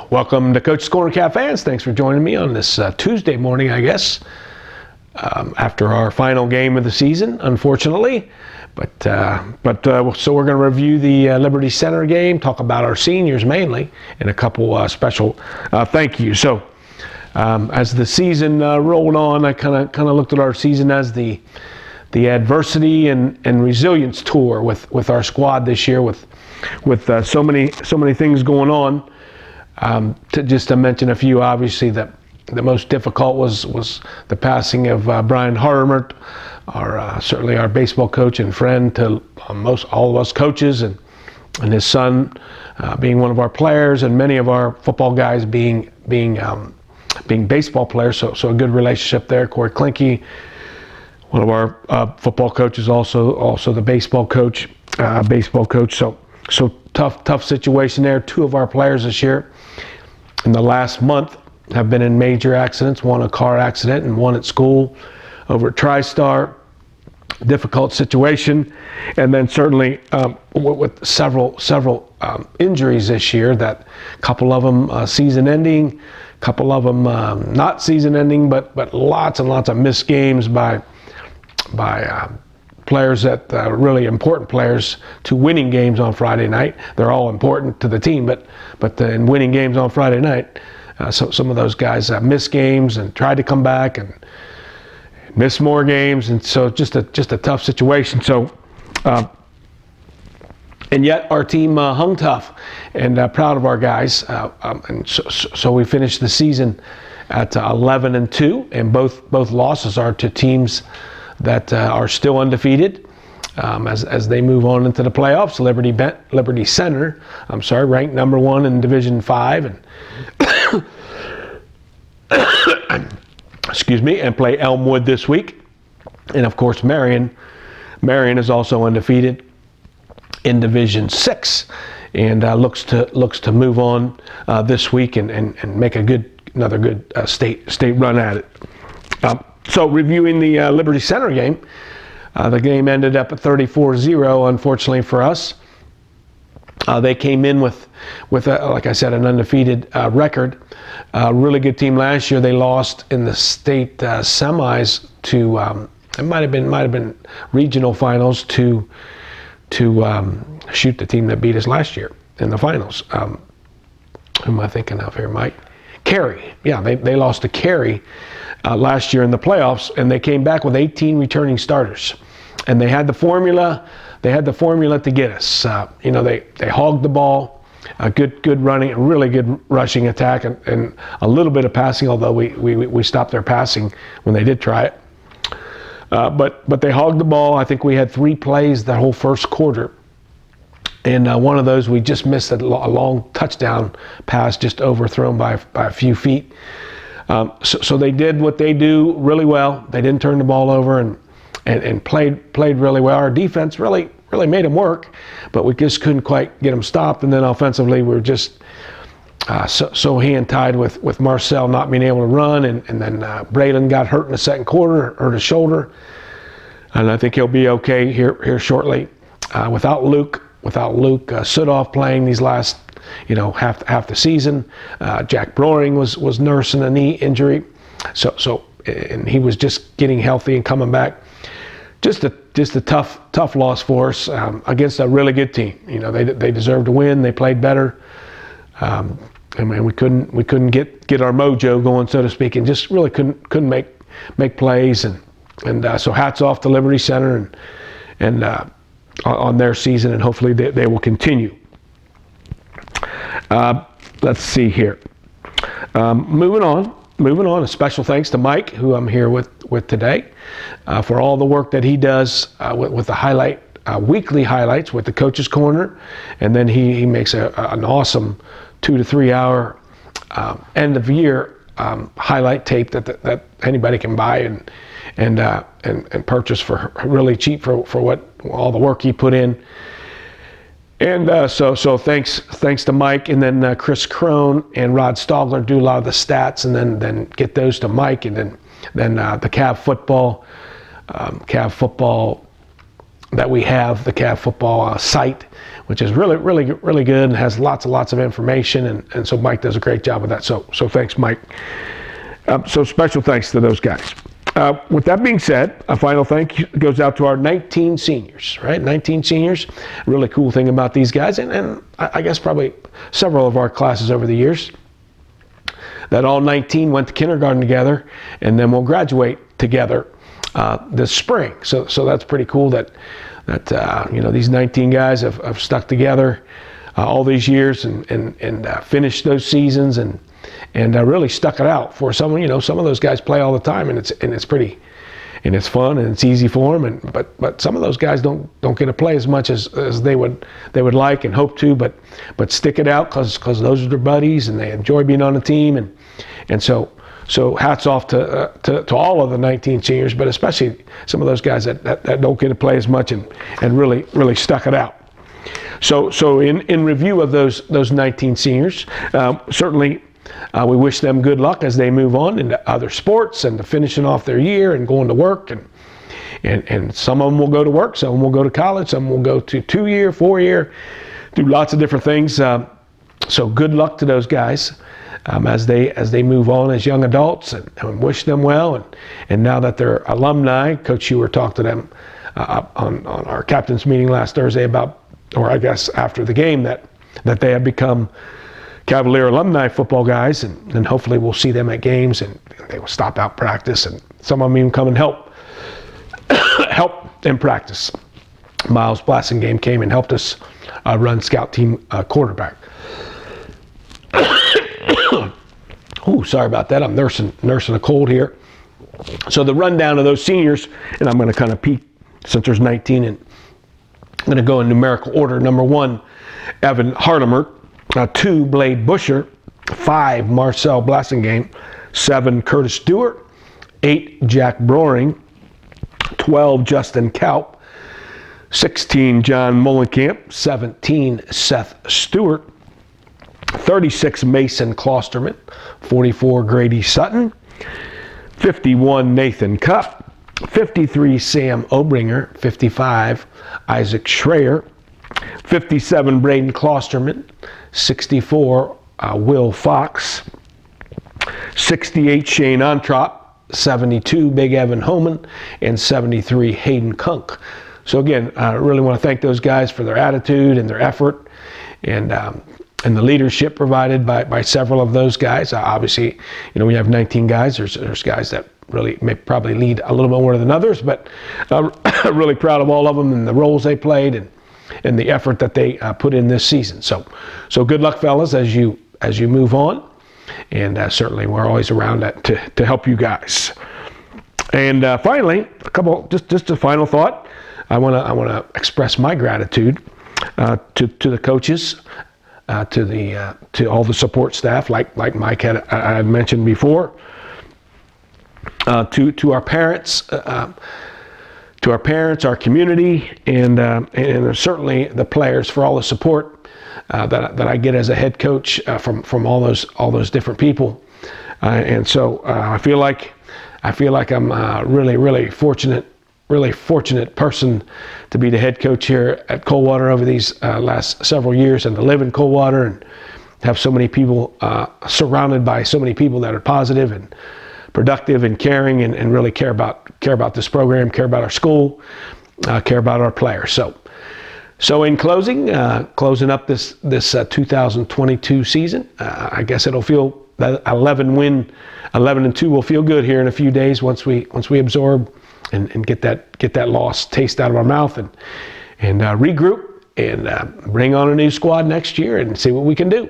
Welcome to Coach's Corner Cat fans. Thanks for joining me on this Tuesday morning, I guess, after our final game of the season, unfortunately. So we're going to review the Liberty Center game, talk about our seniors mainly, and a couple special thank yous. So as the season rolled on, I kind of looked at our season as the adversity and resilience tour with our squad this year, with so many things going on. To mention a few, obviously the most difficult was the passing of Brian Harmert, certainly our baseball coach and friend to all of us coaches, and his son being one of our players, and many of our football guys being baseball players. So a good relationship there. Corey Klinke, one of our football coaches, also the baseball coach. So tough situation there. Two of our players this year in the last month have been in major accidents, one a car accident and one at school over at TriStar. Difficult situation. And then certainly with several injuries this year, that couple of them season ending, couple of them not season ending, but lots and lots of missed games by players that really important players to winning games on Friday night. They're all important to the team, but in winning games on Friday night, so some of those guys missed games and tried to come back and missed more games, and so just a tough situation. So and yet our team hung tough, and proud of our guys. And so we finished the season at 11-2, and both losses are to teams that are still undefeated as they move on into the playoffs. Liberty Center, ranked number 1 in Division 5, and excuse me, and play Elmwood this week. And of course, Marion is also undefeated in Division 6, and looks to move on this week and make another good state run at it. So reviewing the Liberty Center game, the game ended up at 34-0, unfortunately for us. They came in with like I said, an undefeated record. Really good team last year. They lost in the state semis to it might have been regional finals to shoot the team that beat us last year in the finals. Who am I thinking of here, Mike? Cary. Yeah, they lost to Cary last year in the playoffs, and they came back with 18 returning starters, and they had the formula. They had the formula to get us. They hogged the ball, good running, really good rushing attack, and a little bit of passing. Although we stopped their passing when they did try it, but they hogged the ball. I think we had 3 plays that whole first quarter, and one of those we just missed a long touchdown pass, just overthrown by a few feet. So they did what they do really well. They didn't turn the ball over and played really well. Our defense really made them work, but we just couldn't quite get them stopped. And then offensively, we were just so hand-tied with Marcel not being able to run, and then Braylon got hurt in the second quarter, hurt his shoulder, and I think he'll be okay here shortly. Without Luke Sudoff playing these last half the season. Jack Broering was nursing a knee injury, so and he was just getting healthy and coming back. Just a tough loss for us against a really good team. They deserved to win. They played better. We couldn't get our mojo going, so to speak, and just really couldn't make plays. And so hats off to Liberty Center and on their season, and hopefully they will continue. Let's see here. Moving on. A special thanks to Mike, who I'm here with today, for all the work that he does with the weekly highlights with the Coach's Corner, and then he makes an awesome 2 to 3 hour end of year highlight tape that anybody can buy and purchase for really cheap for what all the work he put in. And so thanks to Mike, and then Chris Crone and Rod Stogler do a lot of the stats, and then get those to Mike, and then the Cab football Cav football that we have, the Cav football site, which is really, really, really good and has lots and lots of information. And so Mike does a great job with that. So thanks, Mike. So special thanks to those guys. With that being said, a final thank you goes out to our 19 seniors, right? 19 seniors. Really cool thing about these guys, and I guess probably several of our classes over the years, that all 19 went to kindergarten together, and then we'll graduate together this spring. So that's pretty cool that these 19 guys have stuck together all these years and finished those seasons and really stuck it out for some of those guys play all the time, and it's pretty, and it's fun and it's easy for them, but some of those guys don't get to play as much as they would like and hope to, but stick it out because those are their buddies and they enjoy being on the team, and so hats off to all of the 19 seniors, but especially some of those guys that don't get to play as much and really stuck it out. So in review of those 19 seniors, certainly we wish them good luck as they move on into other sports and to finishing off their year and going to work, and some of them will go to work, some will go to college, some will go to 2-year, 4-year, do lots of different things. So good luck to those guys as they move on as young adults, and wish them well. And now that they're alumni, Coach Ewer talked to them on our captain's meeting last Thursday about, or I guess after the game, that they have become Cavalier alumni football guys, and hopefully we'll see them at games, and they will stop out practice, and some of them even come and help in practice. Miles Blassingame came and helped us run scout team quarterback. Ooh, sorry about that. I'm nursing a cold here. So the rundown of those seniors, and I'm going to kind of peek since there's 19, and I'm going to go in numerical order. Number 1, Evan Hardemer. 2, Blade Busher. 5, Marcel Blassingame. 7, Curtis Stewart. 8, Jack Broering. 12, Justin Kaup. 16, John Mullenkamp. 17, Seth Stewart. 36, Mason Klosterman. 44, Grady Sutton. 51, Nathan Cupp. 53, Sam Obringer. 55, Isaac Schreier. 57, Braden Klosterman. 64, Will Fox. 68, Shane Ontrop. 72, Big Evan Homan. And 73, Hayden Kunk. So again, I really want to thank those guys for their attitude and their effort, and the leadership provided by several of those guys. Obviously, we have 19 guys. There's guys that really may probably lead a little bit more than others, but really proud of all of them and the roles they played and the effort that they put in this season. So good luck, fellas, as you move on, and certainly we're always around to help you guys. And finally, just a final thought. I want to express my gratitude to the coaches. To all the support staff, like Mike I had mentioned before, to our parents, our community, and certainly the players for all the support that I get as a head coach from all those different people, and so I feel like I'm really fortunate person to be the head coach here at Coldwater over these last several years, and to live in Coldwater and have so many people surrounded by so many people that are positive and productive and caring and really care about this program, care about our school, care about our players. So in closing up this 2022 season, I guess it'll feel that 11-2 will feel good here in a few days once we absorb and get that lost taste out of our mouth and regroup and bring on a new squad next year and see what we can do.